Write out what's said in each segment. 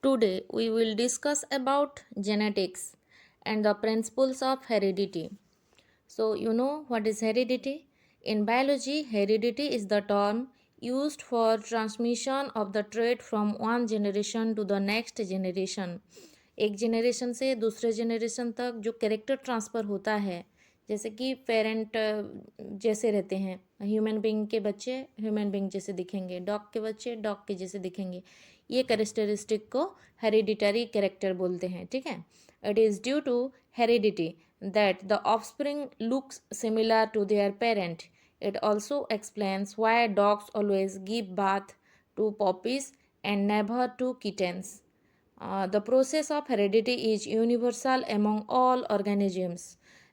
Today we will discuss about genetics and the principles of heredity. So you know what is heredity? In biology, heredity is the term used for transmission of the trait from one generation to the next generation. एक generation से दूसरे generation तक जो character transfer होता है, जैसे कि parent जैसे रहते हैं, ह्यूमन बीइंग के बच्चे ह्यूमन बीइंग जैसे दिखेंगे, डॉग के बच्चे डॉग के जैसे दिखेंगे, ये कैरेक्टरिस्टिक को हेरिडिटरी कैरेक्टर बोलते हैं. ठीक है. It is due to heredity that the offspring looks similar to their parent. It also explains why dogs always give birth to puppies and never to kittens. The process of heredity is universal among all organisms.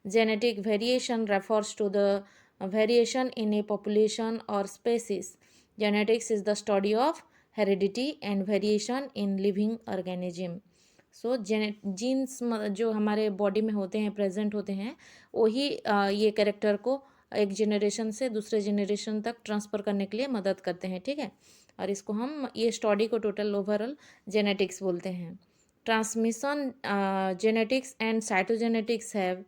Genetic variation refers to the variation in a population or species. Genetics is the study of heredity and variation in living organism. So genes जो हमारे body में होते हैं, present होते हैं, वही ये character को एक जनरेशन से दूसरे जनरेशन तक ट्रांसफ़र करने के लिए मदद करते हैं. ठीक है. और इसको हम ये स्टडी को टोटल ओवरऑल जेनेटिक्स बोलते हैं. Transmission genetics and cytogenetics have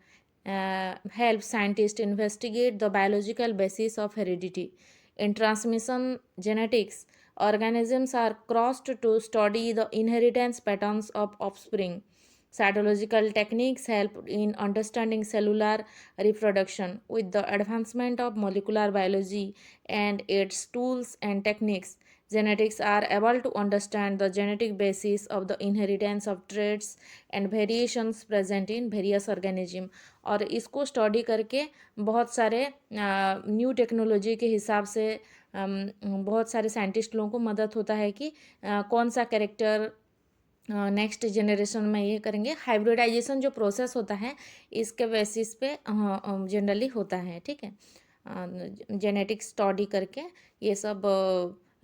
help scientists investigate the biological basis of heredity. In transmission genetics, organisms are crossed to study the inheritance patterns of offspring. Cytological techniques help in understanding cellular reproduction. With the advancement of molecular biology and its tools and techniques, genetics are able to understand the genetic basis of the inheritance of traits and variations present in various organisms. और इसको study करके बहुत सारे new technology के हिसाब से बहुत सारे साइंटिस्ट लोगों को मदद होता है कि कौन सा कैरेक्टर नेक्स्ट जनरेशन में ये करेंगे. हाइब्रिडाइजेशन जो प्रोसेस होता है इसके बेसिस पे जनरली होता है. ठीक है. जेनेटिक स्टडी करके ये सब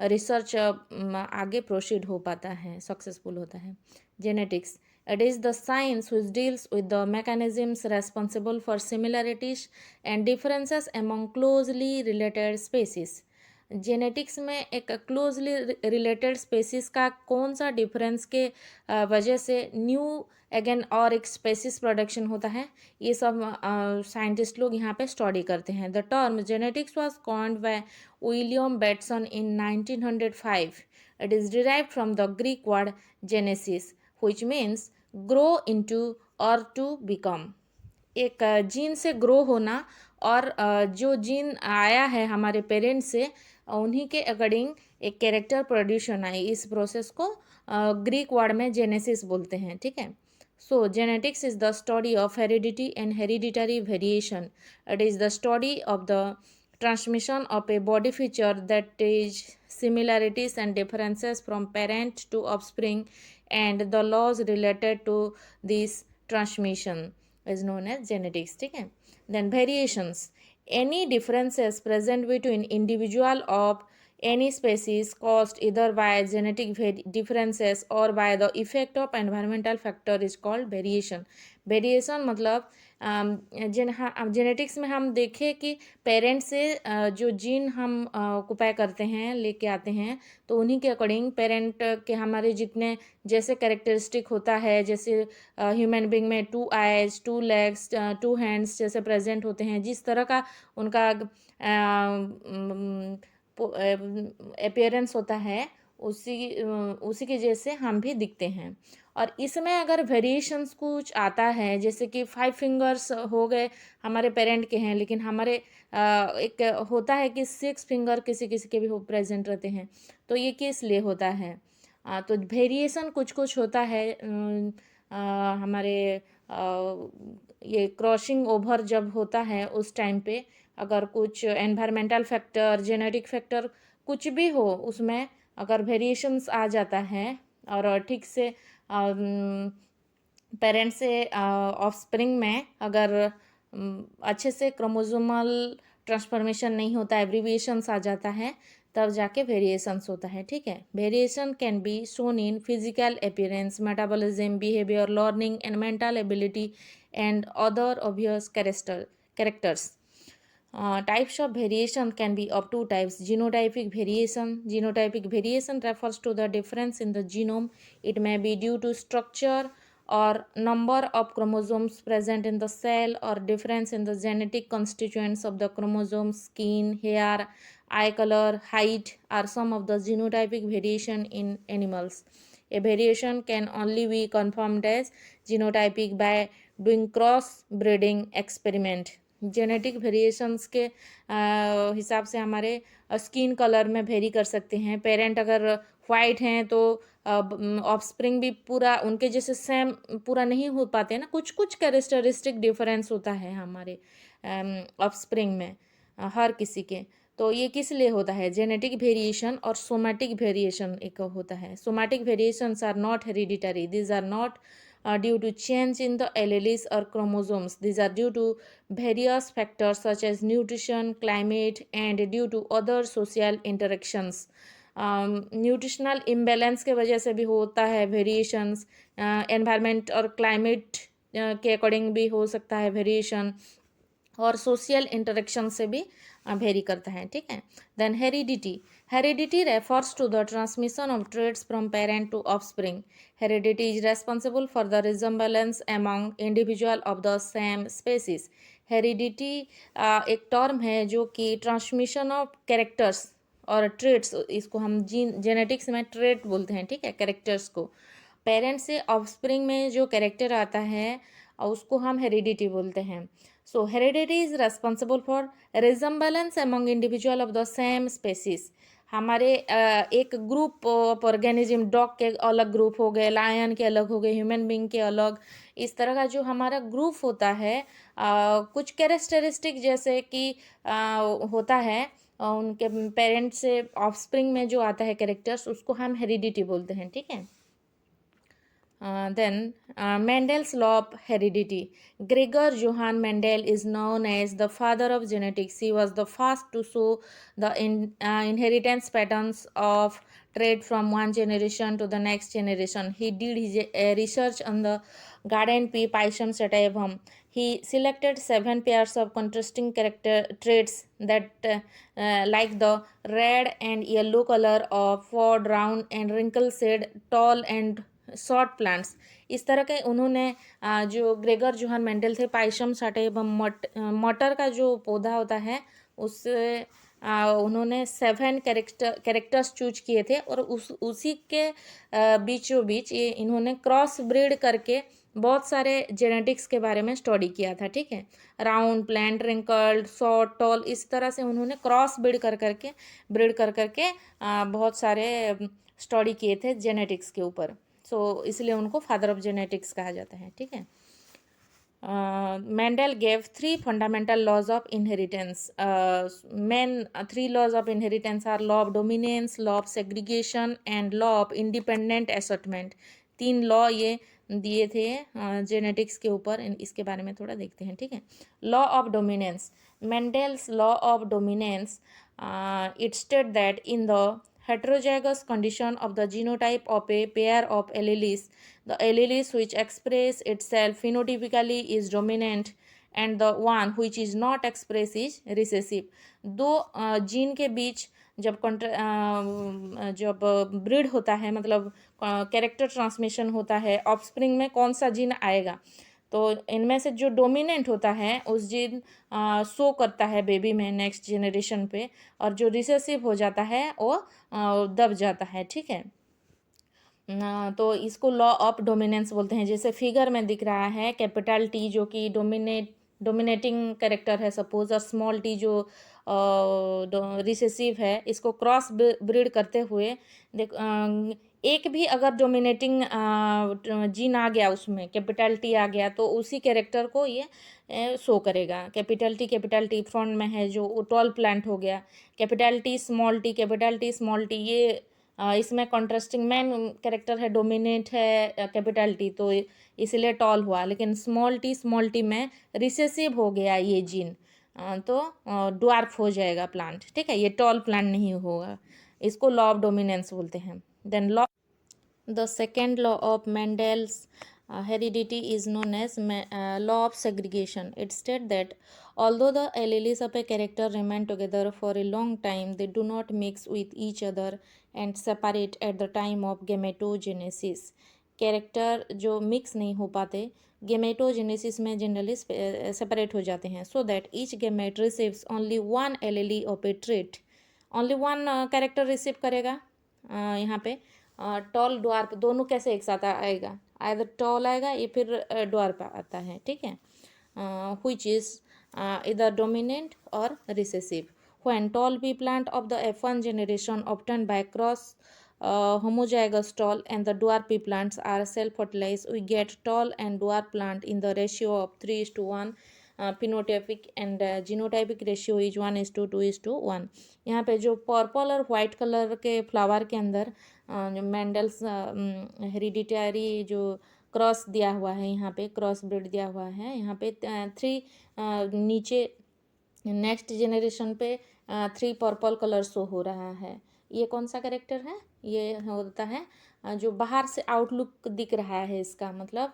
रिसर्च आगे प्रोसीड हो पाता है, सक्सेसफुल होता है. Genetics, it is the science which deals with the mechanisms responsible for similarities and differences among closely related species. Genetics में एक क्लोजली रिलेटेड स्पेसिस का कौन सा डिफरेंस के वजह से न्यू अगेन और एक स्पेसिस प्रोडक्शन होता है, ये सब साइंटिस्ट लोग यहाँ पे स्टडी करते हैं. The term genetics was coined by William Bateson in 1905. It is derived from the Greek word genesis which means grow into or to become. एक जीन से ग्रो होना और जो जीन आया है हमारे पेरेंट्स से उन्हीं के अकॉर्डिंग एक कैरेक्टर प्रोड्यूस होना है. इस प्रोसेस को ग्रीक वर्ड में जेनेसिस बोलते हैं. ठीक है. So genetics is the study of heredity and hereditary variation. It is the study of the transmission of a body feature that is similarities and differences from parent to offspring and the laws related to this transmission is known as genetics. ठीक है. Then variations, any differences present between individual of any species caused either by genetic differences or by the effect of environmental factor is called variation. Variation मतलब genetics में हम देखें कि parents से जो gene हम ऑक्यूपाई करते हैं, लेके आते हैं, तो उन्हीं के अकॉर्डिंग पेरेंट के हमारे जितने जैसे कैरेक्टरिस्टिक होता है, जैसे ह्यूमन बीइंग में 2 आइज 2 लेग्स 2 हैंड्स जैसे प्रेजेंट होते हैं, जिस तरह का उनका अपीयरेंस होता है उसी के जैसे हम भी दिखते हैं. और इसमें अगर वेरिएशंस कुछ आता है, जैसे कि 5 फिंगर्स हो गए हमारे पेरेंट के हैं, लेकिन हमारे एक होता है कि 6 फिंगर किसी किसी के भी प्रेजेंट रहते हैं, तो ये किस लिए होता है? तो वेरिएशन कुछ कुछ होता है हमारे ये क्रॉसिंग ओवर जब होता है उस टाइम पे, अगर कुछ एनवायरमेंटल फैक्टर जेनेटिक फैक्टर कुछ भी हो, उसमें अगर वेरिएशंस आ जाता है और ठीक से पेरेंट्स से ऑफस्प्रिंग में अगर अच्छे से क्रोमोसोमल ट्रांसफॉर्मेशन नहीं होता है, एब्रीविएशंस आ जाता है, तब जाके वेरिएशंस होता है. ठीक है. Variation can be shown in physical appearance, metabolism, behaviour, learning and mental ability and other obvious characters. Types of variation can be of two types. Genotypic variation. Genotypic variation refers to the difference in the genome. It may be due to structure or number of chromosomes present in the cell, or difference in the genetic constituents of the chromosomes. Skin, hair, eye color, height are some of the genotypic variation in animals. A variation can only be confirmed as genotypic by doing cross breeding experiment. Genetic variations के हिसाब से हमारे skin colour में very कर सकते हैं. Parent अगर white हैं तो ऑफस्प्रिंग भी पूरा उनके जैसे सेम पूरा नहीं हो पाते हैं ना, कुछ कुछ कैरेक्टरिस्टिक डिफरेंस होता है हमारे ऑफस्प्रिंग में हर किसी के. तो ये किस लिए होता है? जेनेटिक वेरिएशन और सोमैटिक वेरिएशन एक होता है. Somatic variations are not hereditary. These are not due to change in the alleles or chromosomes. These are due to various factors such as nutrition, climate, and due to other social interactions. Nutritional imbalance के वजह से भी होता है variations. Environment और climate के according भी हो सकता है वेरिएशन, और सोशल इंटरेक्शन से भी वेरी करता है. ठीक है. Then heredity. Heredity refers to the transmission of traits from parent to offspring. Heredity is responsible for the resemblance among individual of the same species. Heredity एक टर्म है जो कि ट्रांसमिशन ऑफ कैरेक्टर्स और traits, इसको हम genetics में trait बोलते हैं. ठीक है. कैरेक्टर्स को पेरेंट से ऑफस्प्रिंग में जो कैरेक्टर आता है उसको हम हेरिडिटी बोलते हैं. So heredity is responsible for resemblance among individual of the same species. हमारे एक ग्रुप ऑफ ऑर्गेनिज्म, डॉग के अलग ग्रुप हो गए, लायन के अलग हो गए, ह्यूमन बींग के अलग, इस तरह का जो हमारा ग्रुप होता है कुछ कैरेक्टरिस्टिक जैसे कि होता है उनके पेरेंट्स से ऑफस्प्रिंग में जो आता है कैरेक्टर्स, उसको हम हेरिडिटी बोलते हैं. ठीक है. Then Mendel's law of heredity. Gregor Johann Mendel is known as the father of genetics. He was the first to show the inheritance patterns of trait from one generation to the next generation. He did his research on the garden pea Pisum sativum. He selected 7 pairs of contrasting character traits that like the red and yellow color of ford, round and wrinkle shade, tall and short plants. इस तरह के उन्होंने जो Gregor Johan Mendel थे, पाइशम साटिवम मटर का जो पौधा होता है उससे उन्होंने 7 कैरेक्टर्स चूज किए थे, और उसी के बीचों बीच ये इन्होंने क्रॉस ब्रीड करके बहुत सारे जेनेटिक्स के बारे में स्टडी किया था. ठीक है. Round, plant, wrinkled, short, tall, इस तरह से उन्होंने क्रॉस ब्रीड कर करके बहुत सारे स्टडी किए थे जेनेटिक्स के ऊपर. सो इसलिए उनको फादर ऑफ जेनेटिक्स कहा जाता है. ठीक है. Mendel gave 3 fundamental laws of inheritance. Main 3 laws of inheritance are law of dominance, law of segregation and law of independent assortment. 3 law ये दिए थे जेनेटिक्स के ऊपर. इसके बारे में थोड़ा देखते हैं. ठीक है. Law of dominance. Mendel's law of dominance, it stated that in the heterozygous condition of the genotype of a pair of alleles, the alleles which express itself phenotypically is dominant and the one which is not expressed is recessive. दो gene के बीच जब breed होता है, मतलब character transmission होता है, offspring में कौन सा जीन आएगा, तो इनमें से जो डोमिनेंट होता है उस जीन शो करता है बेबी में नेक्स्ट जनरेशन पे, और जो रिसेसिव हो जाता है वो दब जाता है. ठीक है. तो इसको लॉ ऑफ डोमिनेंस बोलते हैं. जैसे फिगर में दिख रहा है कैपिटल टी जो कि डोमिनेटिंग कैरेक्टर है सपोज, और स्मॉल टी जो रिसेसिव है. इसको क्रॉस ब्रीड करते हुए देख एक भी अगर डोमिनेटिंग जीन आ गया, उसमें कैपिटल टी आ गया, तो उसी कैरेक्टर को ये शो करेगा. कैपिटल टी फ्रंट में है जो टॉल प्लांट हो गया. कैपिटल टी स्मॉल टी, ये इसमें कॉन्ट्रास्टिंग मैन कैरेक्टर है, डोमिनेट है कैपिटल टी, तो इसलिए टॉल हुआ. लेकिन स्मॉल टी में रिसेसिव हो गया ये जीन, तो ड्वार्फ हो जाएगा प्लांट. ठीक है. ये टॉल प्लांट नहीं होगा. इसको लॉ ऑफ डोमिनेंस बोलते हैं. Then law the second law of Mendel's heredity is known as law of segregation. It states that although the alleles of a character remain together for a long time, they do not mix with each other and separate at the time of gametogenesis. Character जो mix नहीं हो पाते gametogenesis में generally separate हो जाते हैं, so that each gamete receives only one allele of a trait. Only one character receive करेगा. यहाँ पे टॉल ड्वार्फ दोनों कैसे एक साथ आएगा, आइदर टॉल आएगा या फिर ड्वार्फ आता है. ठीक है, which is either dominant or recessive. When tall pea plant of the F1 generation obtained by cross homozygous tall and the dwarf pea plants are self-fertilized, we get tall and dwarf plant in the ratio of 3:1. phenotypic and genotypic ratio is 1:2:1. यहाँ पे जो purple और white colour के flower के अंदर जो Mendel's hereditary जो cross दिया हुआ है, यहाँ पे क्रॉस ब्रीड दिया हुआ है, यहाँ पे 3 नीचे नेक्स्ट जेनरेशन पे 3 पर्पल कलर शो हो रहा है. ये कौन सा कैरेक्टर है, ये होता है जो बाहर से आउटलुक दिख रहा है, इसका मतलब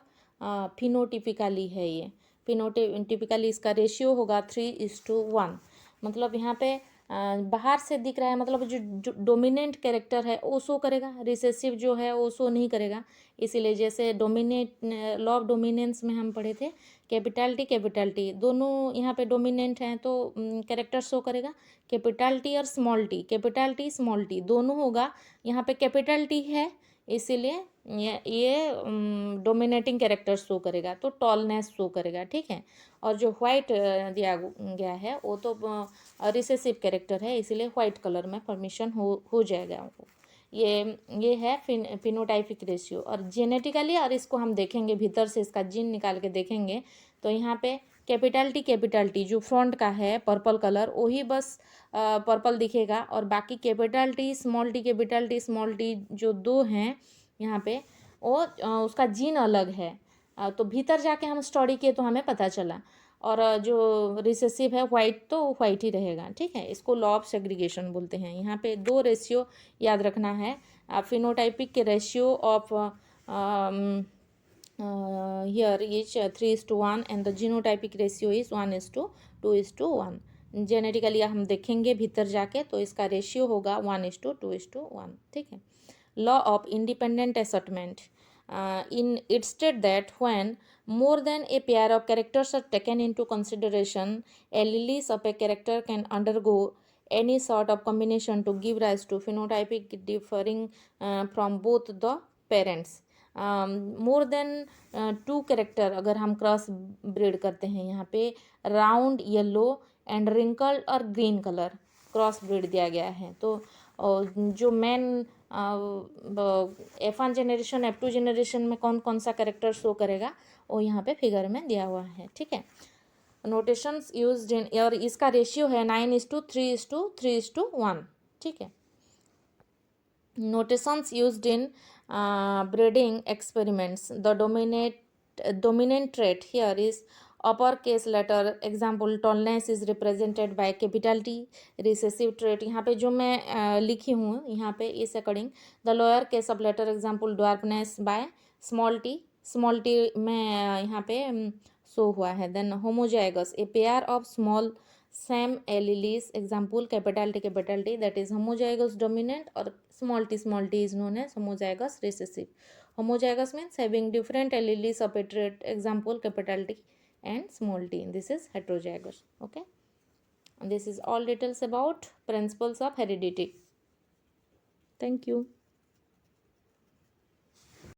फिनोटिपिकली है. ये फिनोटिपिकली इसका रेशियो होगा 3:1. मतलब यहाँ पे बाहर से दिख रहा है, मतलब जो डोमिनेंट कैरेक्टर है वो शो करेगा, रिसेसिव जो है वो शो नहीं करेगा. इसीलिए जैसे डोमिनेट लॉ ऑफ डोमिनेंस में हम पढ़े थे, कैपिटल टी दोनों यहाँ पे डोमिनेंट हैं तो कैरेक्टर शो करेगा. कैपिटल टी और कैपिटल टी स्मॉल टी दोनों होगा. यहाँ पे कैपिटल टी है इसीलिए ये डोमिनेटिंग कैरेक्टर शो करेगा, तो टॉलनेस शो करेगा. ठीक है, और जो वाइट दिया गया है वो तो रिसेसिव कैरेक्टर है, इसीलिए वाइट कलर में परमिशन हो जाएगा. ये है फिनोटाइपिक रेशियो. और जेनेटिकली, और इसको हम देखेंगे भीतर से इसका जीन निकाल के देखेंगे, तो यहाँ पे कैपिटल टी जो फ्रंट का है पर्पल कलर वही बस पर्पल दिखेगा, और बाकी कैपिटल टी स्मॉल टी जो दो हैं यहाँ पे वो उसका जीन अलग है. तो भीतर जाके हम स्टडी किए तो हमें पता चला. और जो रिसेसिव है वाइट तो वाइट ही रहेगा. ठीक है, इसको लॉ ऑफ सेग्रीगेशन बोलते हैं. यहाँ पे 2 रेशियो याद रखना है. फिनोटाइपिक के ratio of here is 3:1 and the genotypic ratio is 1:2:1. Genetically हम देखेंगे भीतर जाके तो इसका रेशियो होगा 1:2:1. ठीक है. Law of independent assortment. In it state that when more than a pair of characters are taken into consideration, alleles of a character can undergo any sort of combination to give rise to phenotypic differing from both the parents. More than 2 character अगर हम cross breed करते हैं, यहाँ पे round yellow and wrinkled और green colour cross breed दिया गया है. तो जो main F1 generation F2 generation में कौन कौन सा कैरेक्टर शो करेगा वो यहाँ पे फिगर में दिया हुआ है. ठीक है, नोटेशंस यूज्ड इन, और इसका रेशियो है 9:3:3:1. ठीक है. Notations used in breeding experiments. The dominant trait here is uppercase letter. Example, tallness is represented by capital T. Recessive trait यहाँ पे जो मैं लिखी हूँ यहाँ पे इस according. The lower case of letter, example dwarfness by small t. Small t में यहाँ पे शो हुआ है. Then homozygous, a pair of small same alleles, example capital T, that is homozygous dominant, or small t is known as homozygous recessive. Homozygous means having different alleles of a trait, example capital T and small t. This is heterozygous. Okay, and this is all details about principles of heredity. Thank you.